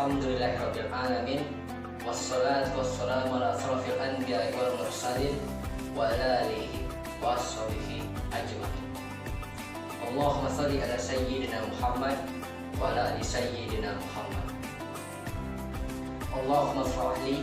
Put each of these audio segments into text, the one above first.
Alhamdulillahirabbil alamin. Wassalatu wassalamu ala asrofil anbiya'i wal mursalin wa ala alihi wa ashabihi ajmain. Allahumma shalli ala sayyidina Muhammad wa ala ali sayyidina Muhammad. Allahumma shrah li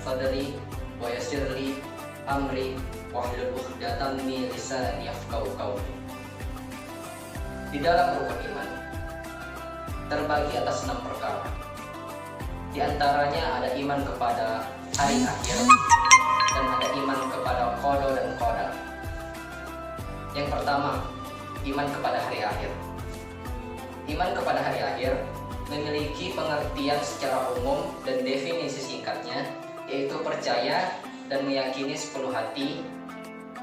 sadri wa yassir li amri wahlul 'uqdatam min lisani yafqahu qawli. Di dalam rukun iman terbagi atas 6 perkara. Di antaranya ada iman kepada hari akhir dan ada iman kepada qada dan qadar. Yang pertama, iman kepada hari akhir. Iman kepada hari akhir memiliki pengertian secara umum dan definisi singkatnya, yaitu percaya dan meyakini sepenuh hati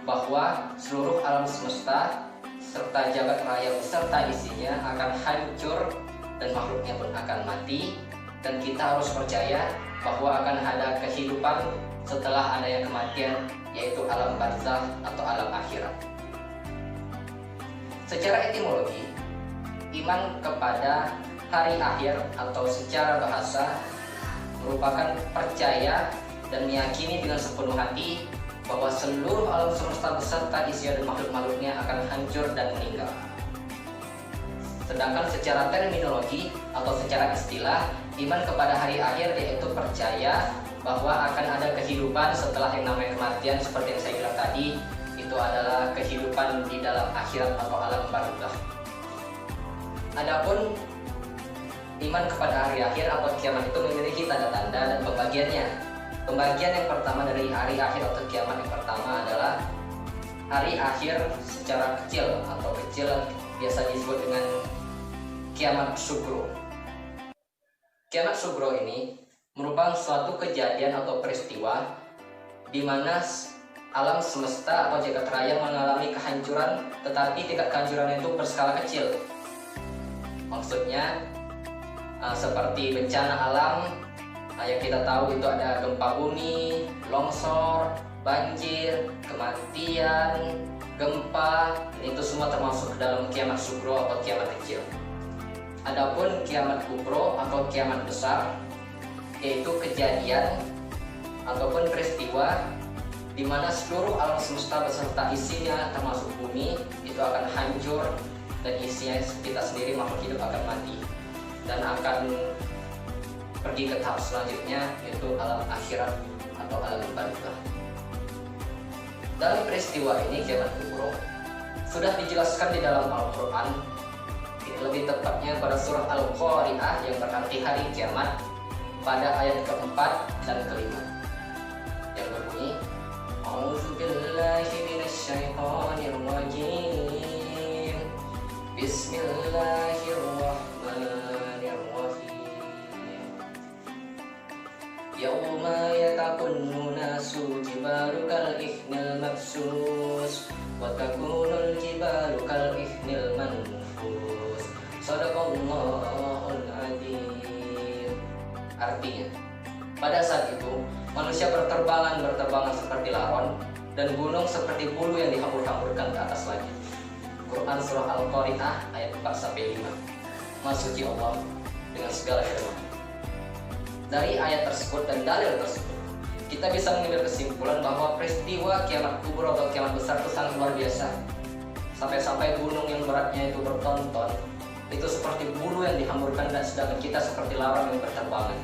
bahwa seluruh alam semesta serta jagat raya beserta isinya akan hancur dan makhluknya pun akan mati, dan kita harus percaya bahwa akan ada kehidupan setelah adanya kematian, yaitu alam barzakh atau alam akhirat. Secara etimologi, iman kepada hari akhir atau secara bahasa merupakan percaya dan meyakini dengan sepenuh hati bahwa seluruh alam semesta beserta isinya dan makhluk-makhluknya akan hancur dan meninggal. Sedangkan secara terminologi atau secara istilah, iman kepada hari akhir yaitu percaya bahwa akan ada kehidupan setelah yang namanya kematian, seperti yang saya bilang tadi, itu adalah kehidupan di dalam akhirat atau alam barzakh. Adapun iman kepada hari akhir atau kiamat itu memiliki tanda-tanda dan pembagiannya. Pembagian yang pertama dari hari akhir atau kiamat yang pertama adalah hari akhir secara kecil atau kecil biasa disebut dengan kiamat sugro. Kiamat sugro ini merupakan suatu kejadian atau peristiwa di mana alam semesta atau jagat raya mengalami kehancuran, tetapi tingkat kehancuran itu berskala kecil. Maksudnya seperti bencana alam yang kita tahu itu ada gempa bumi, longsor, banjir, kematian, gempa, dan itu semua termasuk dalam kiamat sugro atau kiamat kecil. Adapun kiamat kubro atau kiamat besar, yaitu kejadian ataupun peristiwa di mana seluruh alam semesta beserta isinya termasuk bumi itu akan hancur, dan isinya kita sendiri makhluk hidup akan mati dan akan pergi ke tahap selanjutnya, yaitu alam akhirat atau alam barzakh. Dalam peristiwa ini kiamat kubro sudah dijelaskan di dalam Al-Quran, lebih tepatnya pada surah Al-Qari'ah yang berarti hari kiamat, pada ayat keempat dan kelima yang berbunyi A'udzubillahi minasyaitonirrajim Bismillahirrahmanirrahim Yauma yatakunnu nasu jibalu kal ihnil mabsus wa takunul jibalu kal ihnil manfus. Shadaqallahul adzim. Artinya, pada saat itu manusia berterbangan seperti laron, dan gunung seperti bulu yang dihambur-hamburkan ke atas langit. Quran surah Al-Qari'ah ayat 4-5. Maksudnya Allah dengan segala firman. Dari ayat tersebut dan dalil tersebut, kita bisa mengambil kesimpulan bahwa peristiwa kiamat kubro atau kiamat besar itu sangat luar biasa. Sampai-sampai gunung yang beratnya itu bertonton itu seperti bulu yang dihamburkan, dan sedangkan kita seperti laron yang berterbangan.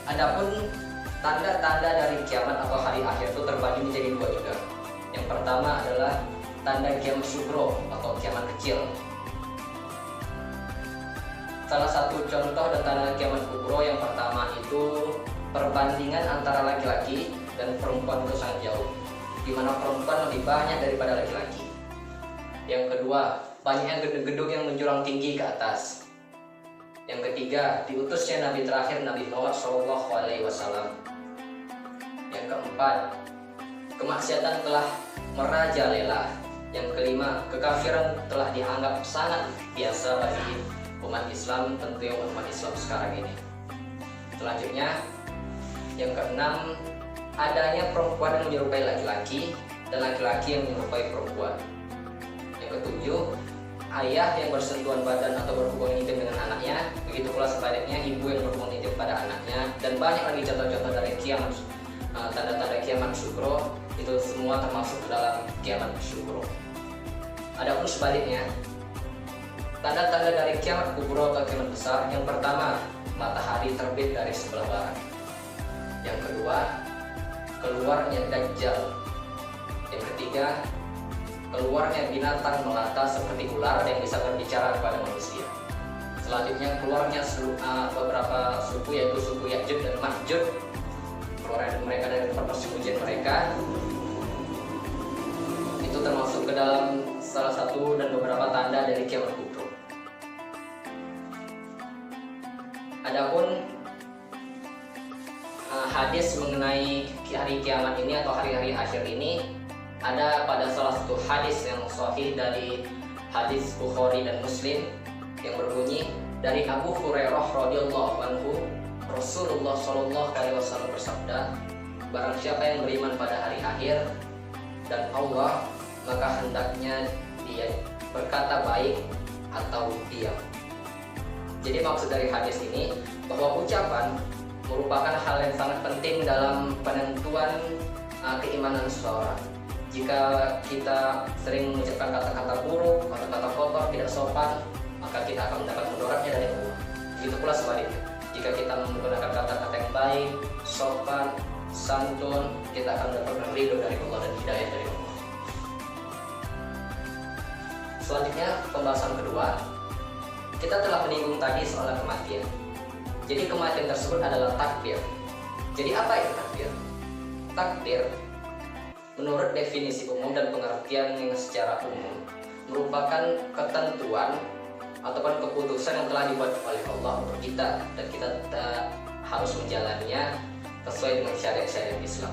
Adapun tanda-tanda dari kiamat atau hari akhir itu terbagi menjadi 2 juga. Yang pertama adalah tanda kiamat sugro atau kiamat kecil. Salah satu contoh dan tanda kiamat kubro yang pertama itu perbandingan antara laki-laki dan perempuan itu sangat jauh, di mana perempuan lebih banyak daripada laki-laki. Yang kedua, banyaknya gedung-gedung yang menjulang tinggi ke atas. Yang ketiga, diutusnya Nabi terakhir Nabi Muhammad SAW. Yang keempat, kemaksiatan telah merajalela. Yang kelima, kekafiran telah dianggap sangat biasa bagi umat Islam, tentunya umat Islam sekarang ini. Selanjutnya, yang keenam, adanya perempuan yang menyerupai laki-laki dan laki-laki yang menyerupai perempuan. Yang ketujuh, ayah yang bersentuhan badan atau berhubungan intim dengan anaknya, begitu pula sebaliknya ibu yang berhubungan intim pada anaknya, dan banyak lagi contoh-contoh dari kiamat, tanda-tanda kiamat syukro, itu semua termasuk ke dalam kiamat syukro. Adapun sebaliknya, tanda-tanda dari kiamat kubro atau kiamat besar, yang pertama, matahari terbit dari sebelah barat. Yang kedua, keluarnya Dajjal. Yang ketiga, keluarnya binatang melata seperti ular yang bisa berbicara kepada manusia. Selanjutnya, keluarnya beberapa suku, yaitu suku Ya'juj dan Ma'juj. Keluarnya mereka dari tempat persembunyian mereka. Itu termasuk ke dalam salah satu dan beberapa tanda dari kiamat kubro. Adapun hadis mengenai hari kiamat ini atau hari-hari akhir ini ada pada salah satu hadis yang sahih dari hadis Bukhari dan Muslim yang berbunyi dari Abu Hurairah radhiyallahu anhu, Rasulullah shallallahu alaihi wasallam bersabda, barang siapa yang beriman pada hari akhir dan Allah, maka hendaknya dia berkata baik atau diam. Jadi maksud dari hadis ini bahwa ucapan merupakan hal yang sangat penting dalam penentuan keimanan seseorang. Jika kita sering mengucapkan kata-kata buruk atau kata kotor, tidak sopan, maka kita akan mendapat mudaratnya dari Allah. Begitu pula sebaliknya, jika kita menggunakan kata-kata yang baik, sopan, santun, kita akan mendapatkan ridho dari Allah dan hidayah dari Allah. Selanjutnya, pembahasan kedua, kita telah menyinggung tadi soal kematian. Jadi kematian tersebut adalah takdir. Jadi apa itu takdir? Takdir menurut definisi umum dan pengertian yang secara umum merupakan ketentuan ataupun keputusan yang telah dibuat oleh Allah untuk kita, dan kita harus menjalannya sesuai dengan syariat-syariat Islam.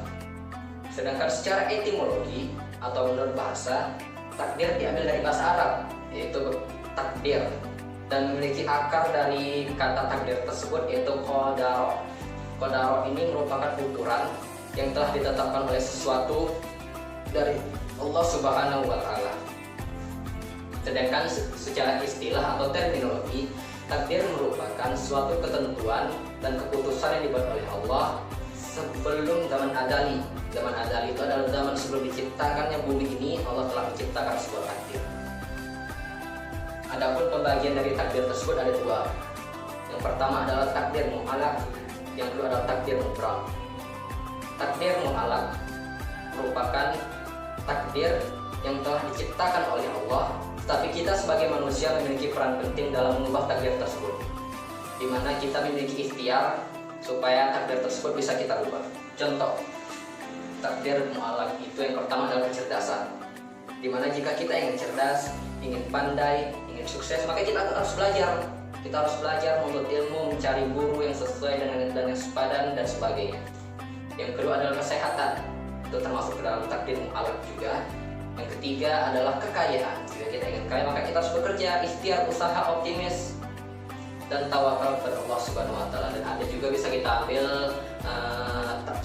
Sedangkan secara etimologi atau menurut bahasa, takdir diambil dari bahasa Arab, yaitu takdir, dan memiliki akar dari kata takdir tersebut yaitu qadaro. Qadaro ini merupakan ukuran yang telah ditetapkan oleh sesuatu dari Allah Subhanahu wa Ta'ala. Sedangkan secara istilah atau terminologi, takdir merupakan suatu ketentuan dan keputusan yang dibuat oleh Allah sebelum zaman azali. Zaman azali itu adalah zaman sebelum diciptakannya bumi ini, Allah telah menciptakan sebuah takdir. Adapun pembagian dari takdir tersebut ada dua. Yang pertama adalah takdir mu'alaq, yang kedua adalah takdir mubram. Takdir mu'alaq merupakan takdir yang telah diciptakan oleh Allah, tetapi kita sebagai manusia memiliki peran penting dalam mengubah takdir tersebut, di mana kita memiliki ikhtiar supaya takdir tersebut bisa kita ubah. Contoh, takdir mu'alaq itu yang pertama adalah kecerdasan, di mana jika kita ingin cerdas, ingin pandai, ingin sukses, maka kita harus belajar. Kita harus belajar menuntut ilmu, mencari guru yang sesuai dengan yang sepadan dan sebagainya. Yang kedua adalah kesehatan, itu termasuk ke dalam takdir mu'alaq juga. Yang ketiga adalah kekayaan. Jika kita ingin kaya, maka kita harus bekerja, ikhtiar, usaha, optimis, dan tawakal kepada Allah Subhanahu wa Ta'ala. Dan ada juga bisa kita ambil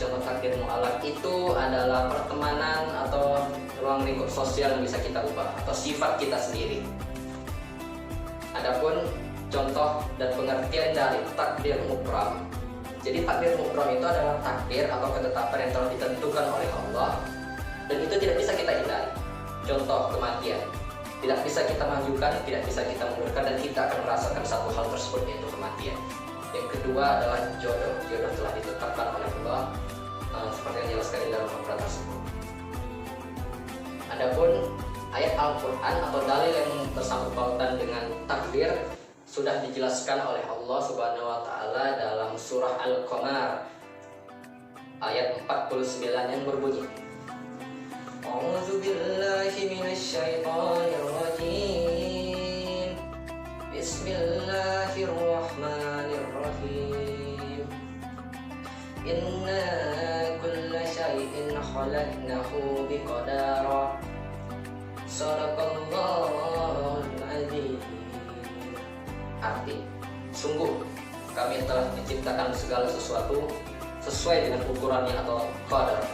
contoh takdir mu'alaq itu adalah pertemanan atau ruang lingkup sosial yang bisa kita ubah, atau sifat kita sendiri. Adapun contoh dan pengertian dari takdir mubram. Jadi takdir mubram itu adalah takdir atau ketetapan yang telah ditentukan oleh Allah, dan itu tidak bisa kita hindari. Contoh kematian, tidak bisa kita majukan, tidak bisa kita mundurkan, dan kita akan merasakan satu hal tersebut, yaitu kematian. Yang kedua adalah jodoh. Jodoh telah ditetapkan oleh Allah, seperti yang dijelaskan di dalam Al-Quran tersebut. Adapun ayat Al-Quran atau dalil yang bersangkut pautan dengan takdir sudah dijelaskan oleh Allah Subhanahu wa Ta'ala dalam surah Al-Qamar ayat 49 yang berbunyi, A'udzu billahi minasyaitonir rajim. Bismillahirrahmanirrahim. Inna kulla syai'in khalaqnahu biqadara. Shadaqallahul azim. Arti, sungguh kami telah menciptakan segala sesuatu sesuai dengan ukurannya atau qadar.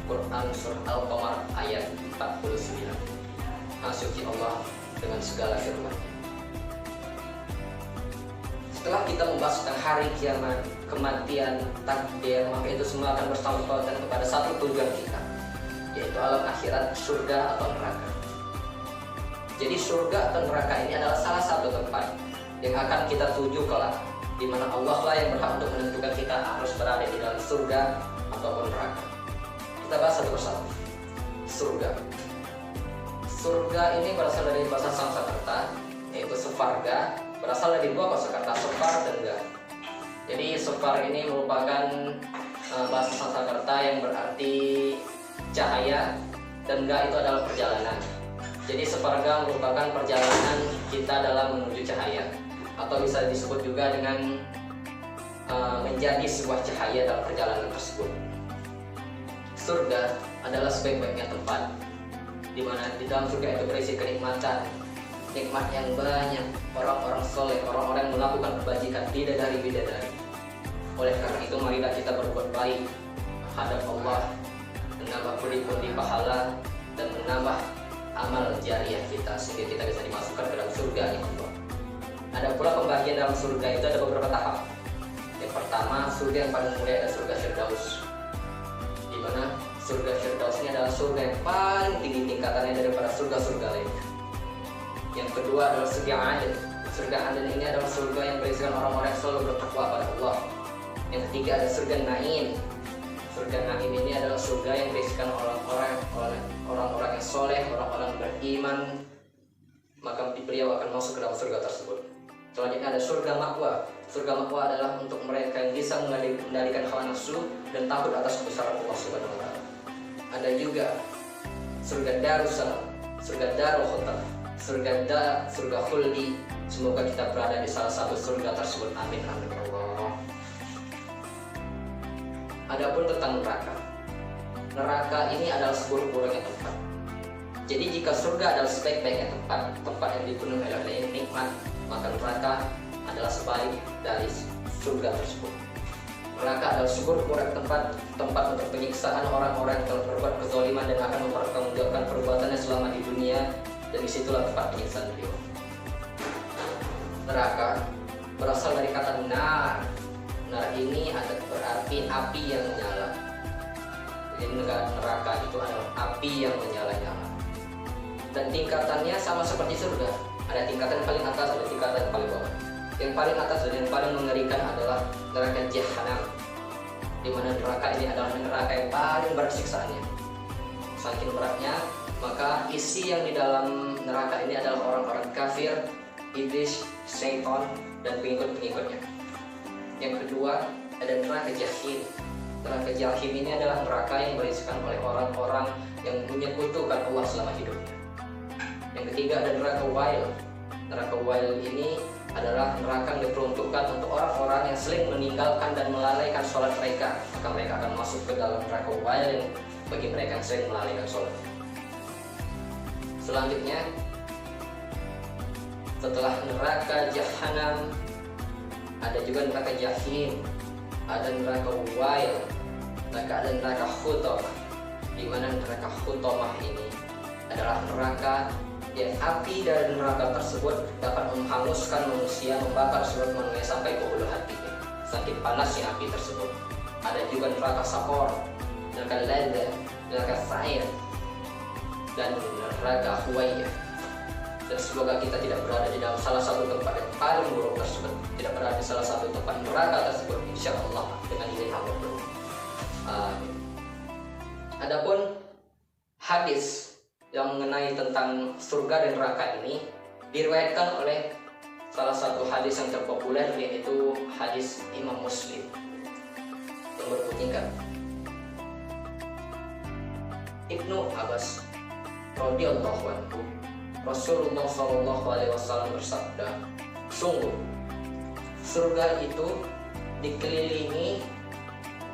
Quran surah Al-Qamar ayat 49. Suci Allah dengan segala firman-Nya. Setelah kita membahas tentang hari kiamat, kematian, takdir, maka itu semua akan bersangkut pautan kepada satu tujuan kita, yaitu alam akhirat, surga atau neraka. Jadi surga atau neraka ini adalah salah satu tempat yang akan kita tuju kelak, di mana Allah lah yang berhak untuk menentukan kita harus berada di dalam surga ataupun neraka. Kita bahas satu persatu. Surga. Surga ini berasal dari bahasa Sanskerta, yaitu Svarga, berasal dari dua kosakata, Svar dan Ga. Jadi Svar ini merupakan bahasa Sanskerta yang berarti cahaya, dan Ga itu adalah perjalanan. Jadi Svarga merupakan perjalanan kita dalam menuju cahaya, atau bisa disebut juga dengan menjadi sebuah cahaya dalam perjalanan tersebut. Surga adalah sebaik-baiknya tempat, di mana di dalam surga itu berisi kenikmatan, nikmat yang banyak, orang-orang soleh, orang-orang yang melakukan kebajikan, bidadari-bidadari. Oleh karena itu marilah kita berbuat baik menghadap Allah, menambah pundi-pundi pahala dan menambah amal jariah kita sehingga kita bisa dimasukkan ke dalam surga Allah. Ada pula pembagian dalam surga itu ada beberapa tahap. Yang pertama, surga yang paling mulia adalah surga Firdaus, di mana surga Firdaus ini adalah surga yang paling tinggi tingkatannya daripada surga-surga lainnya. Yang kedua adalah surga Aden. Surga Aden ini adalah surga yang berisikan orang-orang yang selalu bertakwa pada Allah. Yang ketiga ada surga Naim. Surga Naim ini adalah surga yang berisikan orang-orang yang soleh, orang-orang beriman, maka beliau akan masuk ke dalam surga tersebut. Selanjutnya ada surga Ma'wa. Surga Ma'wa adalah untuk mereka yang bisa mengendalikan hawa nafsu dan takut atas kebesaran Allah Subhanahu wa Ta'ala. Ada juga surga Darussalam, surga Darul Khuldi, surga Khuldi. Semoga kita berada di salah satu surga tersebut. Amin amin Allah. Adapun tentang neraka. Neraka ini adalah seburuk-buruknya tempat. Jadi jika surga adalah sebaik-baiknya tempat yang dipenuhi oleh nikmat, maka neraka adalah sebalik dari surga tersebut. Neraka adalah seburuk-buruk tempat untuk penyiksaan orang-orang yang telah berbuat kezaliman dan akan mempertanggungjawabkan perbuatannya selama di dunia, dan disitulah tempat penyiksaan beliau. Neraka berasal dari kata nar. Nar ini ada berarti api yang menyala. Jadi neraka itu adalah api yang menyala-nyala. Dan tingkatannya sama seperti surga. Ada tingkatan yang paling atas, ada tingkatan yang paling bawah. Yang paling atas dan yang paling mengerikan adalah neraka Jahanam, di mana neraka ini adalah neraka yang paling berat siksaannya. Saking beratnya, maka isi yang di dalam neraka ini adalah orang-orang kafir, iblis, syaitan, dan pengikut-pengikutnya. Yang kedua ada neraka Jahim. Neraka Jahim ini adalah neraka yang berisikan oleh orang-orang yang menyekutukan Allah selama hidupnya. Yang ketiga ada neraka Wail. Neraka Wail ini adalah neraka yang diperuntukkan untuk orang-orang yang sering meninggalkan dan melalaikan sholat mereka. Maka mereka akan masuk ke dalam neraka Wail yang bagi mereka yang sering melalaikan sholat. Selanjutnya, setelah neraka Jahanam, ada juga neraka Jahim, ada neraka Wail, ada neraka Hutomah, di mana neraka Hutomah ini adalah neraka yang api dari neraka tersebut dapat menghanguskan manusia, membakar seluruh manusia sampai ke ulu hatinya. Saking panasnya api tersebut. Ada juga neraka Sakor, neraka Lada, neraka Sa'ir, dan neraka Huwaiyah. Dan semoga kita tidak berada di dalam salah satu tempat yang paling buruk tersebut, tidak berada di salah satu tempat neraka tersebut, insya Allah dengan izin Allah. Adapun hadis yang mengenai tentang surga dan neraka ini diriwayatkan oleh salah satu hadis yang terpopuler, yaitu hadis Imam Muslim yang berbunyikan, Ibnu Abbas radhiyallahu anhu, Rasulullah SAW bersabda, sungguh surga itu dikelilingi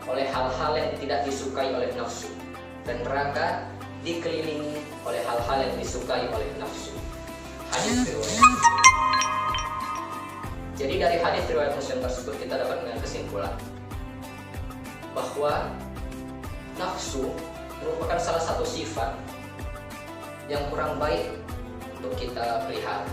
oleh hal-hal yang tidak disukai oleh nafsu, dan neraka dikelilingi oleh hal-hal yang disukai oleh nafsu. Hadis riwayat. Jadi dari hadis riwayat Muslim tersebut kita dapat mengambil kesimpulan bahwa nafsu merupakan salah satu sifat yang kurang baik untuk kita pelihara.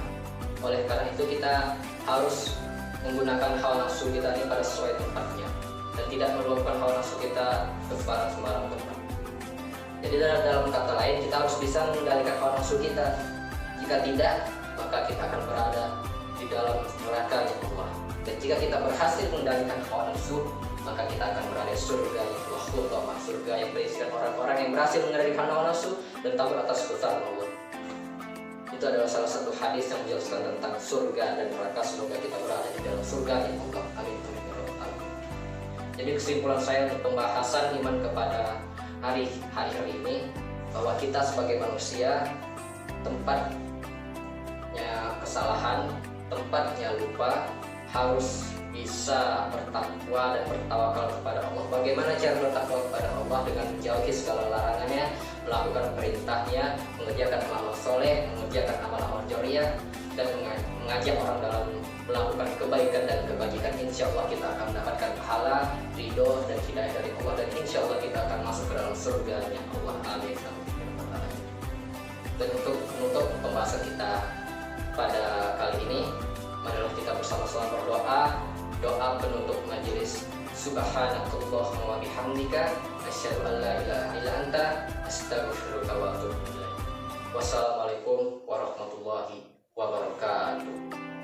Oleh karena itu kita harus menggunakan hawa nafsu kita ini pada sesuai tempatnya dan tidak meluapkan hawa nafsu kita ke sembarang tempat. Jadi dalam kata lain kita harus bisa mengendalikan hawa nafsu kita. Jika tidak, maka kita akan berada di dalam neraka Allah. Dan jika kita berhasil mengendalikan hawa nafsu, maka kita akan berada di surga yang Allah, surga yang berisikan orang-orang yang berhasil mengendalikan hawa nafsu dan takut atas kebesaran Allah. Itu adalah salah satu hadis yang menjelaskan tentang surga dan neraka. Semoga kita berada di dalam surga yang Allah. Amin. Jadi kesimpulan saya untuk pembahasan iman kepada hari ini, bahwa kita sebagai manusia tempatnya kesalahan, tempatnya lupa, harus bisa bertakwa dan bertawakal kepada Allah. Bagaimana cara bertakwa kepada Allah? Dengan menjauhi segala larangannya, melakukan perintahnya, mengerjakan amal soleh, mengerjakan amal-amal jariah, dan mengajak orang dalam melakukan kebaikan dan kebajikan. Insya Allah kita akan mendapatkan pahala, ridho, dan hidayah dari Allah, dan insya Allah kita akan masuk ke dalam surganya Allah. Amin. Dan untuk menutup pembahasan kita pada kali ini, marilah kita bersama-sama berdoa, doa penutup majelis. Subhanakallahumma wa bihamdika, asyhadu an la ilaha illa anta, astaghfiruka wa atubu ilaik. Wassalamualaikum warahmatullahi wabarakatuh.